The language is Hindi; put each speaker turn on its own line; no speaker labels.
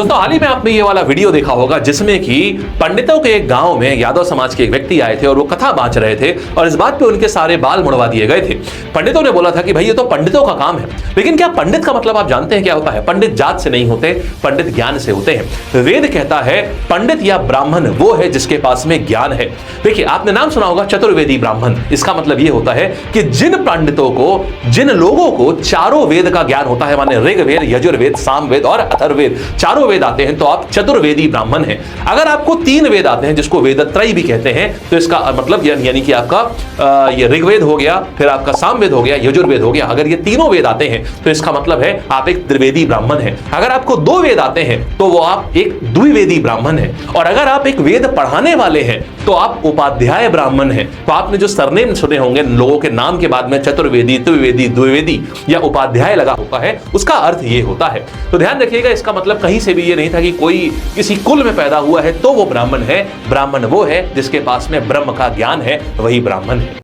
दोस्तों हाल ही में आपने ये वाला वीडियो देखा होगा जिसमें कि पंडितों के एक गांव में यादव समाज के एक व्यक्ति आए थे और वो कथा बांच रहे थे और इस बात पे उनके सारे बाल मुड़वा दिए गए थे। पंडितों ने बोला था कि भाई ये तो पंडितों का काम है, लेकिन क्या पंडित का मतलब आप जानते हैं क्या होता है? पंडित जात से नहीं होते, पंडित ज्ञान से होते हैं। वेद कहता है पंडित या ब्राह्मण वो है जिसके पास में ज्ञान है। देखिए आपने नाम सुना होगा चतुर्वेदी ब्राह्मण। इसका मतलब ये होता है कि जिन पंडितों को, जिन लोगों को चारों वेद का ज्ञान होता है, माने ऋग्वेद, यजुर्वेद, सामवेद और अथर्ववेद, चारों वेद आते हैं, तो आप चतुर्वेदी ब्राह्मण हैं। अगर आपको 3 वेद आते हैं जिसको वेदत्रयी भी कहते हैं, तो इसका मतलब यानी कि आपका ये ऋग्वेद हो गया, फिर आपका सामवेद हो गया, यजुर्वेद हो गया। अगर ये तीनों वेद आते हैं तो इसका मतलब है आप एक त्रिवेदी ब्राह्मण हैं। अगर आपको 2 वेद आते हैं तो वो आप एक द्विवेदी ब्राह्मण हैं। और अगर आप एक वेद पढ़ाने वाले हैं तो आप उपाध्याय ब्राह्मण हैं। तो आपने जो सरनेम सुने होंगे लोगों के नाम के बाद में चतुर्वेदी, त्रिवेदी, द्विवेदी या उपाध्याय लगा होता है, उसका अर्थ ये होता है। तो ध्यान रखिएगा, इसका मतलब कहीं से भी ये नहीं था कि कोई किसी कुल में पैदा हुआ है तो वो ब्राह्मण है। ब्राह्मण वो है जिसके पास में ब्रह्म का ज्ञान है, वही ब्राह्मण है।